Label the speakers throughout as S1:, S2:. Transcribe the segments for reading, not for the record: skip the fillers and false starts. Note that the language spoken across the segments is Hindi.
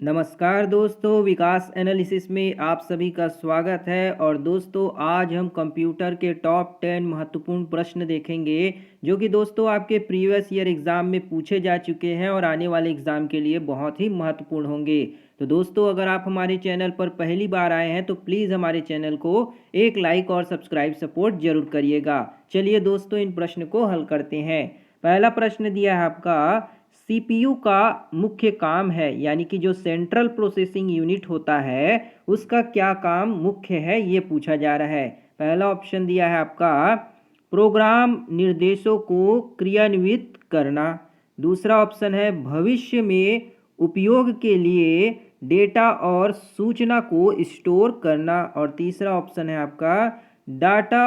S1: नमस्कार दोस्तों, विकास एनालिसिस में आप सभी का स्वागत है। और दोस्तों, आज हम कंप्यूटर के टॉप 10 महत्वपूर्ण प्रश्न देखेंगे जो कि दोस्तों आपके प्रीवियस ईयर एग्ज़ाम में पूछे जा चुके हैं और आने वाले एग्ज़ाम के लिए बहुत ही महत्वपूर्ण होंगे। तो दोस्तों, अगर आप हमारे चैनल पर पहली बार आए हैं तो प्लीज़ हमारे चैनल को एक लाइक और सब्सक्राइब सपोर्ट जरूर करिएगा। चलिए दोस्तों, इन प्रश्न को हल करते हैं। पहला प्रश्न दिया है आपका, सीपीयू का मुख्य काम है, यानी कि जो सेंट्रल प्रोसेसिंग यूनिट होता है उसका क्या काम मुख्य है, ये पूछा जा रहा है। पहला ऑप्शन दिया है आपका प्रोग्राम निर्देशों को क्रियान्वित करना। दूसरा ऑप्शन है भविष्य में उपयोग के लिए डेटा और सूचना को स्टोर करना। और तीसरा ऑप्शन है आपका डाटा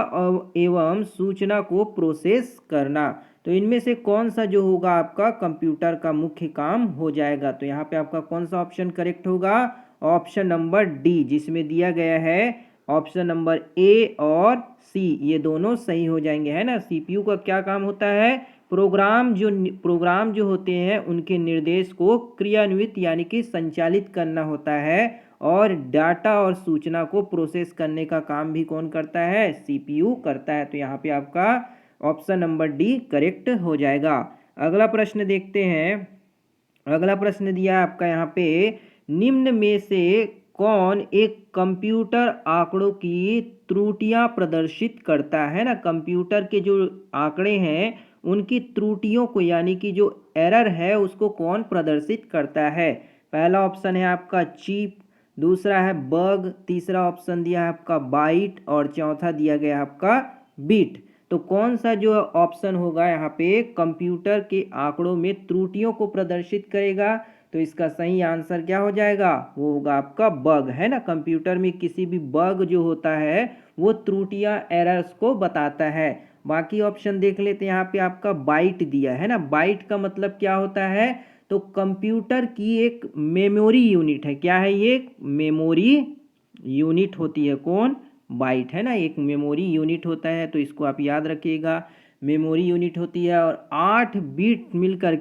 S1: एवं सूचना को प्रोसेस करना। तो इनमें से कौन सा जो होगा आपका कंप्यूटर का मुख्य काम हो जाएगा। तो यहाँ पे आपका कौन सा ऑप्शन करेक्ट होगा? ऑप्शन नंबर डी, जिसमें दिया गया है ऑप्शन नंबर ए और सी, ये दोनों सही हो जाएंगे, है ना। सीपीयू का क्या काम होता है? प्रोग्राम जो होते हैं उनके निर्देश को क्रियान्वित यानी कि संचालित करना होता है, और डाटा और सूचना को प्रोसेस करने का काम भी कौन करता है? सीपीयू करता है। तो यहाँ पे आपका ऑप्शन नंबर डी करेक्ट हो जाएगा। अगला प्रश्न देखते हैं। अगला प्रश्न दिया है आपका यहाँ पे, निम्न में से कौन एक कंप्यूटर आंकड़ों की त्रुटियां प्रदर्शित करता है ना। कंप्यूटर के जो आंकड़े हैं उनकी त्रुटियों को, यानी कि जो एरर है उसको कौन प्रदर्शित करता है। पहला ऑप्शन है आपका चीप, दूसरा है बग, तीसरा ऑप्शन दिया है आपका बाइट, और चौथा दिया गया है आपका बीट। तो कौन सा जो ऑप्शन होगा यहाँ पे कंप्यूटर के आंकड़ों में त्रुटियों को प्रदर्शित करेगा? तो इसका सही आंसर क्या हो जाएगा? वो होगा आपका बग, है ना। कंप्यूटर में किसी भी बग जो होता है वो त्रुटियां, एरर्स को बताता है। बाकी ऑप्शन देख लेते हैं। यहाँ पे आपका बाइट दिया है ना। बाइट का मतलब क्या होता है? तो कंप्यूटर की एक मेमोरी यूनिट है। क्या है ये? मेमोरी यूनिट होती है। कौन? बाइट, है ना। एक मेमोरी यूनिट होता है, तो इसको आप याद रखिएगा। मेमोरी यूनिट होती है और 8 बीट मिलकर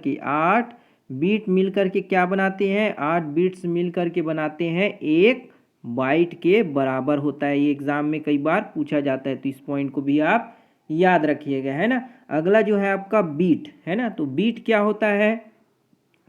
S1: के क्या बनाते हैं? 8 बिट्स मिलकर के बनाते हैं एक बाइट के बराबर होता है। ये एग्जाम में कई बार पूछा जाता है, तो इस पॉइंट को भी आप याद रखिएगा, है ना। अगला जो है आपका बीट, है ना। तो बीट क्या होता है?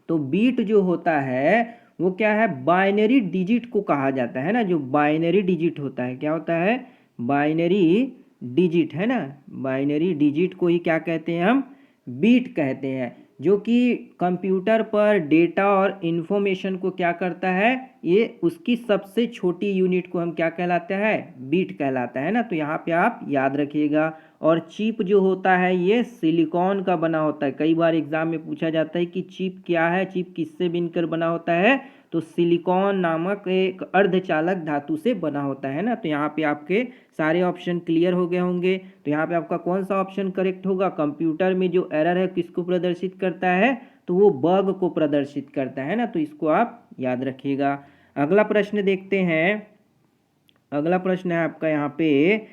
S1: तो बीट जो होता है वो क्या है? बाइनरी डिजिट को कहा जाता है ना। जो बाइनरी डिजिट होता है, क्या होता है? बाइनरी डिजिट, है ना। बाइनरी डिजिट को ही क्या कहते हैं हम? बीट कहते हैं। जो कि कंप्यूटर पर डेटा और इन्फॉर्मेशन को क्या करता है? ये उसकी सबसे छोटी यूनिट को हम क्या कहलाता है? बीट कहलाता है ना। तो यहाँ पे आप याद रखिएगा। और चिप जो होता है ये सिलिकॉन का बना होता है। कई बार एग्जाम में पूछा जाता है कि चिप क्या है, चिप किससे बनकर बना होता है? तो सिलिकॉन नामक एक अर्धचालक धातु से बना होता है ना। तो यहाँ पे आपके सारे ऑप्शन क्लियर हो गए होंगे। तो यहाँ पे आपका कौन सा ऑप्शन करेक्ट होगा? कंप्यूटर में जो एरर है किसको प्रदर्शित करता है? तो वो बग को प्रदर्शित करता है ना। तो इसको आप याद रखिएगा। अगला प्रश्न देखते हैं। अगला प्रश्न है आपका यहाँ पे,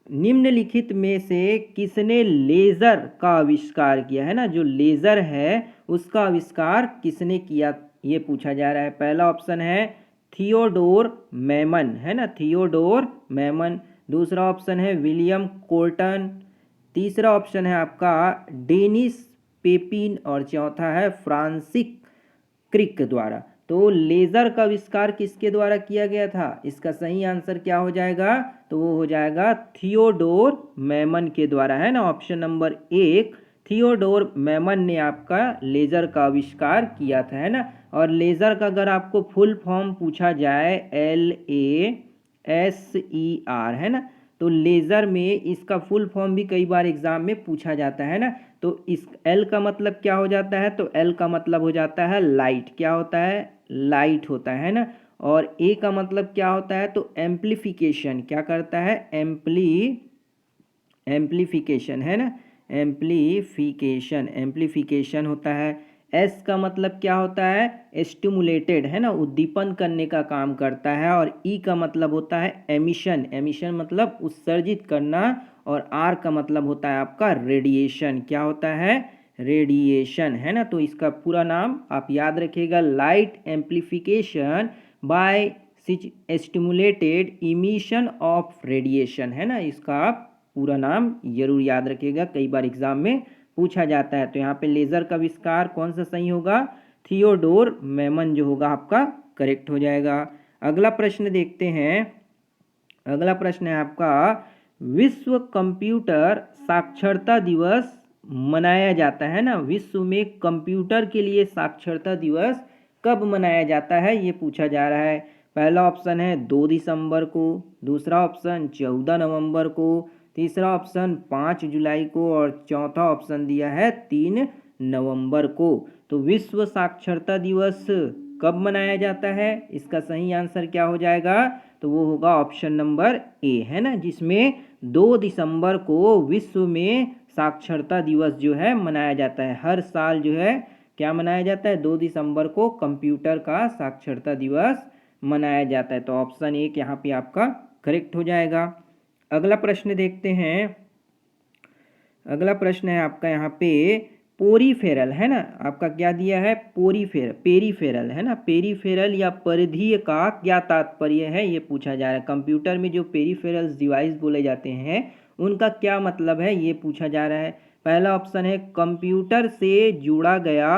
S1: निम्नलिखित में से किसने लेजर का आविष्कार किया, है ना। जो लेजर है उसका आविष्कार किसने किया, ये पूछा जा रहा है। पहला ऑप्शन है थियोडोर मैमन, है ना। थियोडोर मैमन। दूसरा ऑप्शन है विलियम कोल्टन। तीसरा ऑप्शन है आपका डेनिस पेपिन, और चौथा है फ्रांसिस क्रिक द्वारा। तो लेजर का आविष्कार किसके द्वारा किया गया था? इसका सही आंसर क्या हो जाएगा? तो वो हो जाएगा थियोडोर मैमन के द्वारा, है ना। ऑप्शन नंबर एक, थियोडोर मैमन ने आपका लेजर का आविष्कार किया था, है ना। और लेजर का अगर आपको फुल फॉर्म पूछा जाए, LASER, है ना। तो लेजर में इसका फुल फॉर्म भी कई बार एग्जाम में पूछा जाता है ना। तो इस एल का मतलब क्या हो जाता है? तो एल का मतलब हो जाता है लाइट। क्या होता है? लाइट होता है ना। और ए का मतलब क्या होता है? तो एम्प्लीफिकेशन। क्या करता है? एम्प्लीफिकेशन, है ना। एम्प्लीफिकेशन होता है। एस का मतलब क्या होता है? स्टिमुलेटेड, है ना। उद्दीपन करने का काम करता है। और ई का मतलब होता है एमिशन। एमिशन मतलब उत्सर्जित करना। और आर का मतलब होता है आपका रेडिएशन। क्या होता है? रेडिएशन, है ना। तो इसका पूरा नाम आप याद रखिएगा, light amplification by stimulated emission of radiation, है ना। इसका आप पूरा नाम जरूर याद रखिएगा, कई बार एग्जाम में पूछा जाता है। तो यहाँ पे लेजर का आविष्कार कौन सा सही होगा, थियोडोर मैमन जो होगा आपका करेक्ट हो जाएगा। अगला प्रश्न देखते हैं। अगला प्रश्न है आपका, विश्व कंप्यूटर साक्षरता दिवस मनाया जाता है ना, विश्व में कंप्यूटर के लिए साक्षरता दिवस कब मनाया जाता है ये पूछा जा रहा है। पहला ऑप्शन है 2 दिसंबर को, दूसरा ऑप्शन 14 नवंबर को, तीसरा ऑप्शन 5 जुलाई को और चौथा ऑप्शन दिया है 3 नवंबर को। तो विश्व साक्षरता दिवस कब मनाया जाता है, इसका सही आंसर क्या हो जाएगा, तो वो होगा ऑप्शन नंबर ए, है ना, जिसमें 2 दिसंबर को विश्व में साक्षरता दिवस जो है मनाया जाता है। हर साल जो है क्या मनाया जाता है, 2 दिसंबर को कंप्यूटर का साक्षरता दिवस मनाया जाता है। तो ऑप्शन एक यहाँ पे आपका करेक्ट हो जाएगा। अगला प्रश्न देखते हैं। अगला प्रश्न है आपका यहाँ पे पोरीफेरल, है ना, आपका क्या दिया है, पेरीफेरल, है ना, पेरीफेरल या परिधीय का क्या तात्पर्य है ये पूछा जा रहा है। कंप्यूटर में जो पेरीफेरल्स डिवाइस बोले जाते हैं उनका क्या मतलब है ये पूछा जा रहा है। पहला ऑप्शन है कंप्यूटर से जुड़ा गया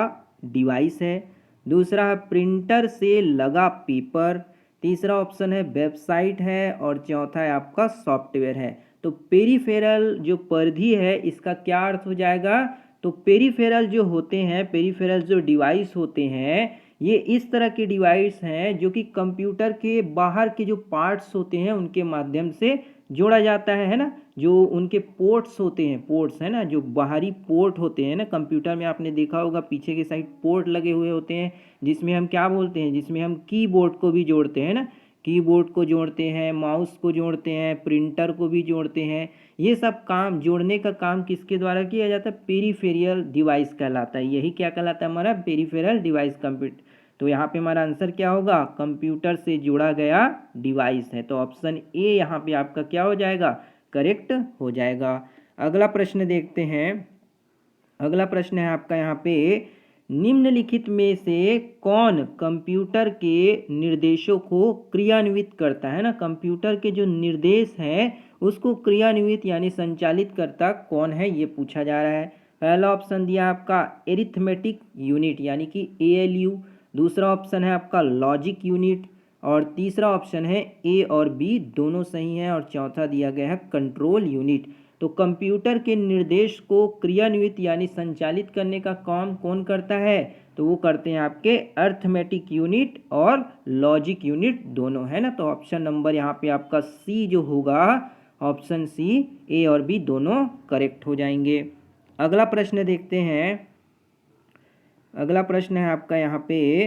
S1: डिवाइस है, दूसरा है प्रिंटर से लगा पेपर, तीसरा ऑप्शन है वेबसाइट है और चौथा है आपका सॉफ्टवेयर है। तो पेरीफेरल जो परिधि है इसका क्या अर्थ हो जाएगा, तो पेरीफेरल जो होते हैं, पेरीफेरल जो डिवाइस होते हैं ये इस तरह के डिवाइस हैं जो कि कंप्यूटर के बाहर के जो पार्ट्स होते हैं उनके माध्यम से जोड़ा जाता है ना। जो उनके पोर्ट्स होते हैं, पोर्ट्स, है ना, जो बाहरी पोर्ट होते हैं ना कंप्यूटर में, आपने देखा होगा पीछे के साइड पोर्ट लगे हुए होते हैं जिसमें हम क्या बोलते हैं, जिसमें हम कीबोर्ड को भी जोड़ते हैं ना, कीबोर्ड को जोड़ते हैं, माउस को जोड़ते हैं, प्रिंटर को भी जोड़ते हैं। ये सब काम, जोड़ने का काम किसके द्वारा किया जाता है, पेरीफेरियल डिवाइस कहलाता है। यही क्या कहलाता है हमारा, पेरीफेरल डिवाइस कंप्यूटर। तो यहाँ पे हमारा आंसर क्या होगा, कंप्यूटर से जुड़ा गया डिवाइस है। तो ऑप्शन ए यहाँ पे आपका क्या हो जाएगा, करेक्ट हो जाएगा। अगला प्रश्न देखते हैं। अगला प्रश्न है आपका यहाँ पे, निम्नलिखित में से कौन कंप्यूटर के निर्देशों को क्रियान्वित करता है ना, कंप्यूटर के जो निर्देश हैं उसको क्रियान्वित यानी संचालित करता कौन है ये पूछा जा रहा है। पहला ऑप्शन दिया आपका एरिथमेटिक यूनिट यानी कि ALU, दूसरा ऑप्शन है आपका लॉजिक यूनिट और तीसरा ऑप्शन है ए और बी दोनों सही हैं और चौथा दिया गया है कंट्रोल यूनिट। तो कंप्यूटर के निर्देश को क्रियान्वित यानी संचालित करने का काम कौन करता है, तो वो करते हैं आपके अर्थमेटिक यूनिट और लॉजिक यूनिट दोनों, है ना। तो ऑप्शन नंबर यहाँ पे आपका सी जो होगा, ऑप्शन सी, ए और बी दोनों करेक्ट हो जाएंगे। अगला प्रश्न देखते हैं। अगला प्रश्न है आपका यहाँ पे,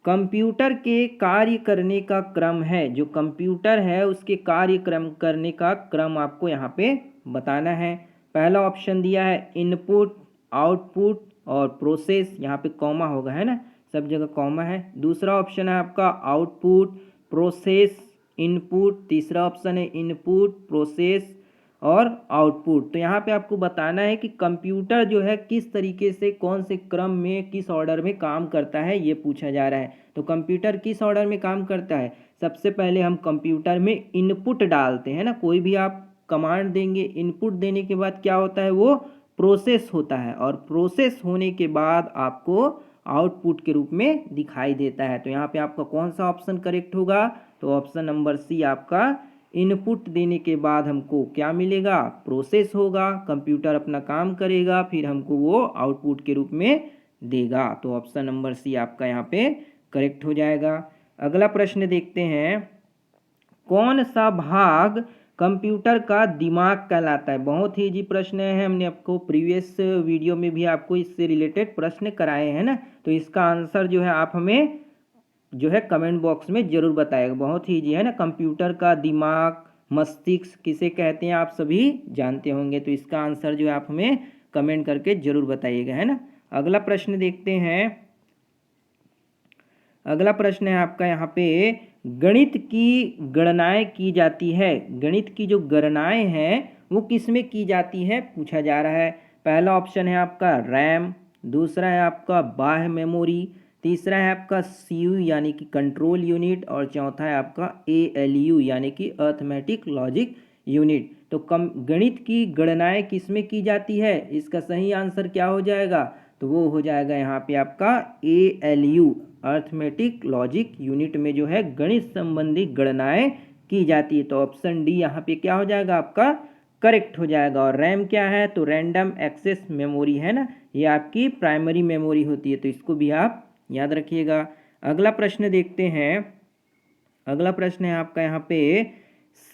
S1: कंप्यूटर के कार्य करने का क्रम है, जो कंप्यूटर है उसके कार्य क्रम करने का क्रम आपको यहाँ पे बताना है। पहला ऑप्शन दिया है इनपुट, आउटपुट और प्रोसेस, यहाँ पे कॉमा होगा, है ना, सब जगह कॉमा है। दूसरा ऑप्शन है आपका आउटपुट, प्रोसेस, इनपुट, तीसरा ऑप्शन है इनपुट, प्रोसेस और आउटपुट। तो यहाँ पे आपको बताना है कि कंप्यूटर जो है किस तरीके से, कौन से क्रम में, किस ऑर्डर में काम करता है ये पूछा जा रहा है। तो कंप्यूटर किस ऑर्डर में काम करता है, सबसे पहले हम कंप्यूटर में इनपुट डालते हैं ना, कोई भी आप कमांड देंगे, इनपुट देने के बाद क्या होता है, वो प्रोसेस होता है और प्रोसेस होने के बाद आपको आउटपुट के रूप में दिखाई देता है। तो यहाँ पे आपका कौन सा ऑप्शन करेक्ट होगा, तो ऑप्शन नंबर सी आपका, इनपुट देने के बाद हमको क्या मिलेगा, प्रोसेस होगा, कंप्यूटर अपना काम करेगा, फिर हमको वो आउटपुट के रूप में देगा। तो ऑप्शन नंबर सी आपका यहाँ पे करेक्ट हो जाएगा। अगला प्रश्न देखते हैं, कौन सा भाग कंप्यूटर का दिमाग कहलाता है। बहुत ही इजी प्रश्न है, हमने आपको प्रीवियस वीडियो में भी आपको इससे रिलेटेड प्रश्न कराए हैं ना। तो इसका आंसर जो है आप हमें जो है कमेंट बॉक्स में जरूर बताएगा। बहुत ही इजी है ना, कंप्यूटर का दिमाग, मस्तिष्क किसे कहते हैं आप सभी जानते होंगे। तो इसका आंसर जो है आप हमें कमेंट करके जरूर बताइएगा, है ना। अगला प्रश्न देखते हैं। अगला प्रश्न है आपका यहाँ पे, गणित की गणनाएं की जाती है, गणित की जो गणनाएं हैं वो किस में की जाती है पूछा जा रहा है। पहला ऑप्शन है आपका रैम, दूसरा है आपका बाह्य मेमोरी, तीसरा है आपका सीयू यानी कि कंट्रोल यूनिट, और चौथा है आपका एएलयू यानी कि अर्थमेटिक लॉजिक यूनिट। तो कम गणित की गणनाएं किस में की जाती है, इसका सही आंसर क्या हो जाएगा, तो वो हो जाएगा यहाँ पे आपका एएलयू अर्थमेटिक लॉजिक यूनिट में जो है गणित संबंधी गणनाएं की जाती है। तो ऑप्शन डी यहाँ पे क्या हो जाएगा आपका करेक्ट हो जाएगा। और रैम क्या है, तो रैंडम एक्सेस मेमोरी है ना, ये आपकी प्राइमरी मेमोरी होती है, तो इसको भी आप याद रखिएगा। अगला प्रश्न देखते हैं। अगला प्रश्न है आपका यहाँ पे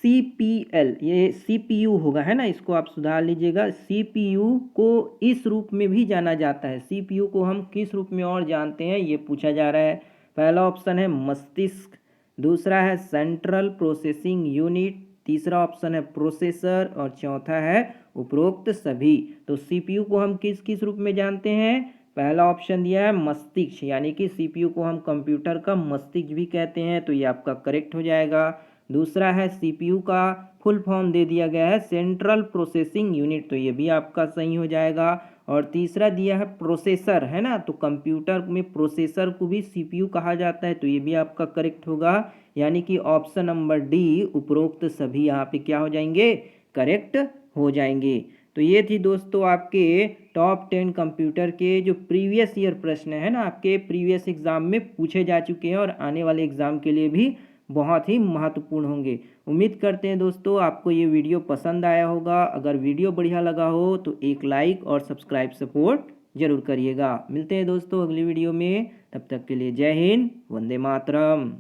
S1: CPL, ये CPU होगा है ना, इसको आप सुधार लीजिएगा। CPU को इस रूप में भी जाना जाता है, CPU को हम किस रूप में और जानते हैं ये पूछा जा रहा है। पहला ऑप्शन है मस्तिष्क, दूसरा है सेंट्रल प्रोसेसिंग यूनिट, तीसरा ऑप्शन है प्रोसेसर, और चौथा है उपरोक्त सभी। तो CPU को हम किस किस रूप में जानते हैं, पहला ऑप्शन दिया है मस्तिष्क, यानी कि CPU को हम कंप्यूटर का मस्तिष्क भी कहते हैं, तो ये आपका करेक्ट हो जाएगा। दूसरा है CPU का फुल फॉर्म दे दिया गया है सेंट्रल प्रोसेसिंग यूनिट, तो ये भी आपका सही हो जाएगा। और तीसरा दिया है प्रोसेसर है ना, तो कंप्यूटर में प्रोसेसर को भी CPU कहा जाता है, तो ये भी आपका करेक्ट होगा, यानी कि ऑप्शन नंबर डी उपरोक्त सभी यहाँ पे क्या हो जाएंगे, करेक्ट हो जाएंगे। तो ये थी दोस्तों आपके टॉप 10 कंप्यूटर के जो प्रीवियस ईयर प्रश्न है ना, आपके प्रीवियस एग्जाम में पूछे जा चुके हैं और आने वाले एग्जाम के लिए भी बहुत ही महत्वपूर्ण होंगे। उम्मीद करते हैं दोस्तों आपको ये वीडियो पसंद आया होगा। अगर वीडियो बढ़िया लगा हो तो एक लाइक और सब्सक्राइब सपोर्ट जरूर करिएगा। मिलते हैं दोस्तों अगली वीडियो में, तब तक के लिए जय हिंद, वंदे मातरम।